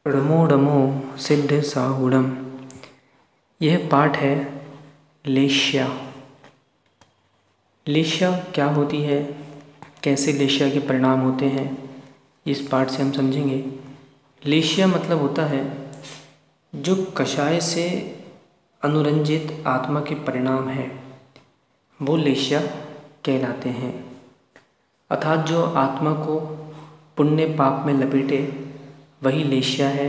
ड़मो डमो सिद्ध साहुड़म। यह पाठ है लेश्या। लेश्या क्या होती है, कैसे लेश्या के परिणाम होते हैं, इस पाठ से हम समझेंगे। लेश्या मतलब होता है जो कषाय से अनुरंजित आत्मा के परिणाम है, वो लेश्या कहलाते हैं। अर्थात जो आत्मा को पुण्य पाप में लपेटे वही लेश्या है।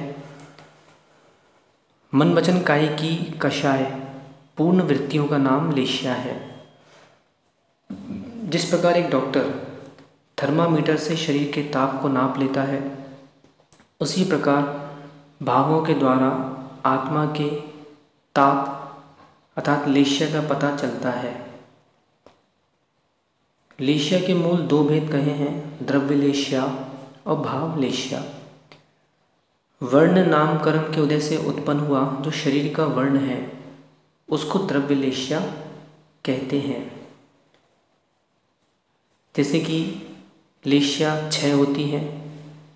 मन वचन काया की कषाय पूर्ण वृत्तियों का नाम लेश्या है। जिस प्रकार एक डॉक्टर थर्मामीटर से शरीर के ताप को नाप लेता है, उसी प्रकार भावों के द्वारा आत्मा के ताप अर्थात लेश्या का पता चलता है। लेश्या के मूल दो भेद कहे हैं, द्रव्य लेश्या और भाव लेश्या। वर्ण नामकरण के उदय से उत्पन्न हुआ जो शरीर का वर्ण है, उसको द्रव्य लेश्या कहते हैं। जैसे कि लेश्या 6 होती हैं,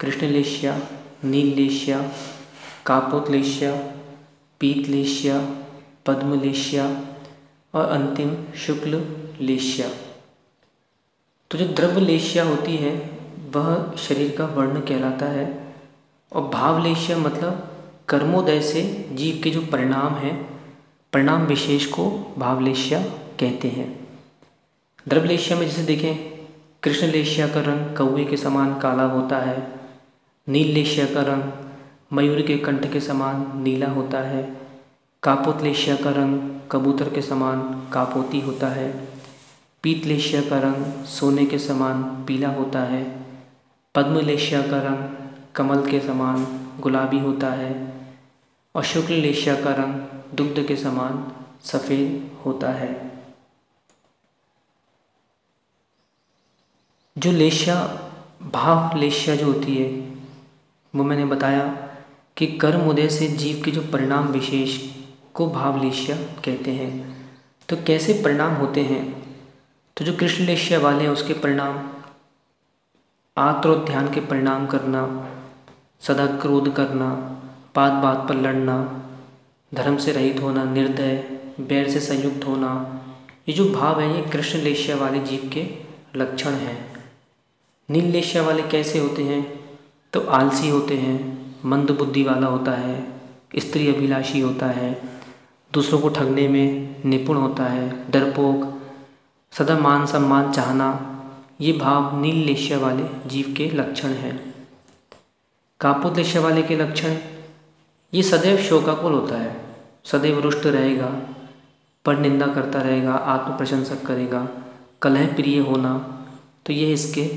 कृष्ण लेश्या, नील लेश्या, कापोत लेश्या, पीत लेश्या, पद्म लेश्या और अंतिम शुक्ल लेश्या। तो जो द्रव्य लेश्या होती है वह शरीर का वर्ण कहलाता है, और भाव लेश्या मतलब कर्मोदय से जीव के जो परिणाम हैं, परिणाम विशेष को भाव लेश्या कहते हैं। द्रव्य लेश्या में जैसे देखें, कृष्ण लेश्या का रंग कौवे के समान काला होता है, नील लेश्या का रंग मयूर के कंठ के समान नीला होता है, कापोत लेश्या का रंग कबूतर के समान कापोती होता है, पीत लेश्या का रंग सोने के समान पीला होता है, पद्म लेश्या का रंग कमल के समान गुलाबी होता है और शुक्ल लेश्या का रंग दुग्ध के समान सफ़ेद होता है। जो लेश्या भाव लेश्या जो होती है वो मैंने बताया कि कर्म उदय से जीव के जो परिणाम विशेष को भाव लेश्या कहते हैं। तो कैसे परिणाम होते हैं, तो जो कृष्ण लेश्या वाले हैं उसके परिणाम आत्र और ध्यान के परिणाम करना, सदा क्रोध करना, बात बात पर लड़ना, धर्म से रहित होना, निर्दय, बैर से संयुक्त होना, ये जो भाव है ये कृष्ण लेश्या वाले जीव के लक्षण हैं। नील लेश्या वाले कैसे होते हैं, तो आलसी होते हैं, मंद बुद्धि वाला होता है, स्त्री अभिलाषी होता है, दूसरों को ठगने में निपुण होता है, डरपोक, सदा मान सम्मान चाहना, ये भाव नील लेश्या वाले जीव के लक्षण हैं। कापोत लेश्या वाले के लक्षण, ये सदैव शोकाकुल होता है, सदैव रुष्ट रहेगा, पर निंदा करता रहेगा, आत्म प्रशंसक करेगा, कलह प्रिय होना, तो ये इसके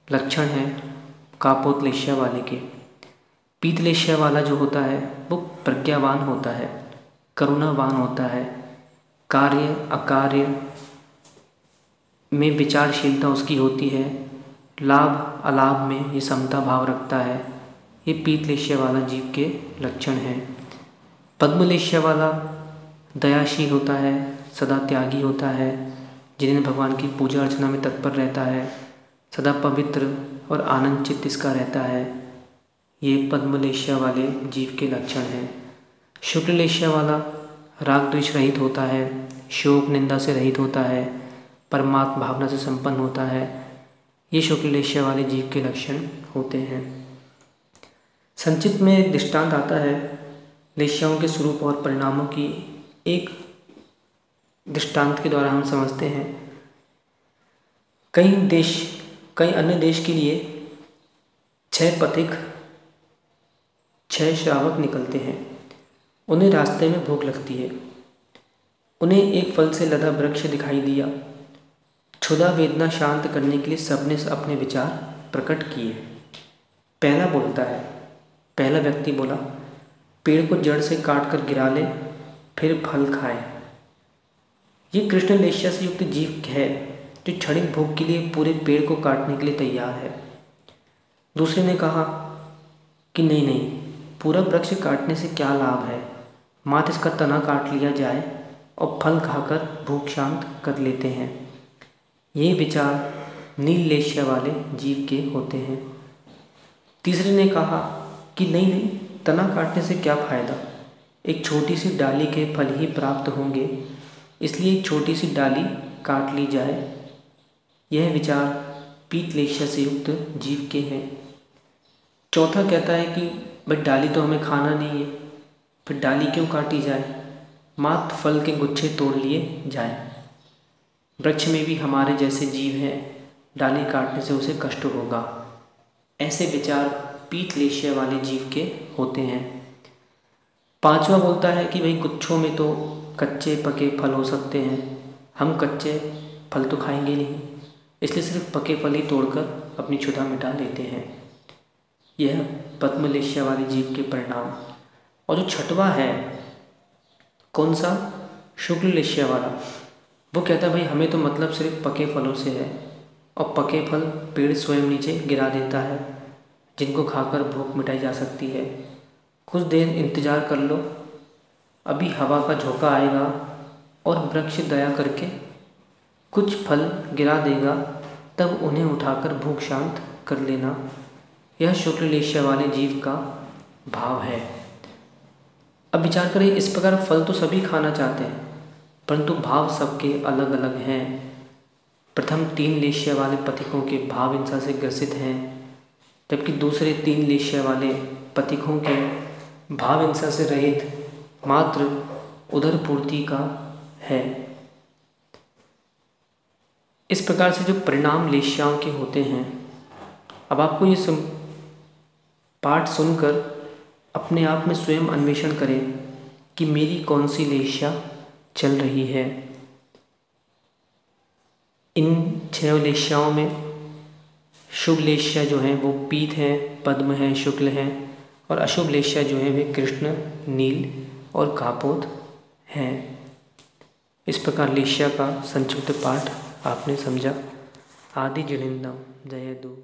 लक्षण हैं कापोत लेश्या वाले के। पीत लेश्या वाला जो होता है वो प्रज्ञावान होता है, करुणावान होता है, कार्य अकार्य में विचारशीलता उसकी होती है, लाभ अलाभ में ये समता भाव रखता है। ये पीत लेश्या वाला जीव के लक्षण हैं। पद्म लेश्या वाला दयाशील होता है, सदा त्यागी होता है, जिन्हें भगवान की पूजा अर्चना में तत्पर रहता है, सदा पवित्र और आनंद चित्त इसका रहता है। ये पद्म लेश्या वाले जीव के लक्षण हैं। शुक्ल लेश्या वाला राग द्वेष रहित होता है, शोक निंदा से रहित होता है, परमात्म भावना से संपन्न होता है। ये शुक्ल लेश्या वाले जीव के लक्षण होते हैं। संचित में एक दृष्टांत आता है लेश्याओं के स्वरूप और परिणामों की, एक दृष्टांत के द्वारा हम समझते हैं। कई अन्य देश के लिए 6 पथिक 6 श्रावक निकलते हैं। उन्हें रास्ते में भूख लगती है। उन्हें एक फल से लदा वृक्ष दिखाई दिया। क्षुधा वेदना शांत करने के लिए सबने अपने विचार प्रकट किए। पहला व्यक्ति बोला, पेड़ को जड़ से काट कर गिरा ले, फिर फल खाए। ये कृष्ण लेश्या से युक्त जीव है जो क्षणिक भोग के लिए पूरे पेड़ को काटने के लिए तैयार है। दूसरे ने कहा कि नहीं, पूरा वृक्ष काटने से क्या लाभ है, मात्र इसका तना काट लिया जाए और फल खाकर भूख शांत कर लेते हैं। ये विचार नील लेश्या वाले जीव के होते हैं। तीसरे ने कहा कि नहीं, तना काटने से क्या फ़ायदा, एक छोटी सी डाली के फल ही प्राप्त होंगे, इसलिए एक छोटी सी डाली काट ली जाए। यह विचार पीतलेशा से युक्त जीव के हैं। चौथा कहता है कि भाई डाली तो हमें खाना नहीं है, फिर डाली क्यों काटी जाए, मात्र फल के गुच्छे तोड़ लिए जाए। वृक्ष में भी हमारे जैसे जीव हैं, डाली काटने से उसे कष्ट होगा। ऐसे विचार पीतलेशा वाले जीव के होते हैं। पांचवा बोलता है कि भाई गुच्छों में तो कच्चे पके फल हो सकते हैं, हम कच्चे फल तो खाएंगे नहीं, इसलिए सिर्फ पके फल ही तोड़कर अपनी क्षुधा मिटा लेते हैं। यह पद्मलेशा वाले जीव के परिणाम। और जो छठवा है, कौन सा, शुक्ललेशा वाला, वो कहता है भाई हमें तो मतलब सिर्फ पके फलों से है, और पके फल पेड़ स्वयं नीचे गिरा देता है, जिनको खाकर भूख मिटाई जा सकती है। कुछ देर इंतज़ार कर लो, अभी हवा का झोंका आएगा और वृक्ष दया करके कुछ फल गिरा देगा, तब उन्हें उठाकर भूख शांत कर लेना। यह शुक्ललेशा वाले जीव का भाव है। अब विचार करें, इस प्रकार फल तो सभी खाना चाहते हैं, परंतु भाव सबके अलग अलग हैं। प्रथम 3 लेशा वाले पथिकों के भाव हिंसा से ग्रसित हैं, जबकि दूसरे 3 लेशा वाले पथिकों के भाव हिंसा से रहित मात्र उदर पूर्ति का है। इस प्रकार से जो परिणाम लेश्याओं के होते हैं, अब आपको ये पाठ सुनकर अपने आप में स्वयं अन्वेषण करें कि मेरी कौन सी लेशा चल रही है। इन 6 लेश्याओं में शुभ लेशा जो हैं वो पीत हैं, पद्म हैं, शुक्ल हैं, और अशुभ लेशा जो हैं वे कृष्ण, नील और कापोत हैं। इस प्रकार लेशा का संक्षिप्त पाठ आपने समझा। आदि जिनेन्द्रम जयदु।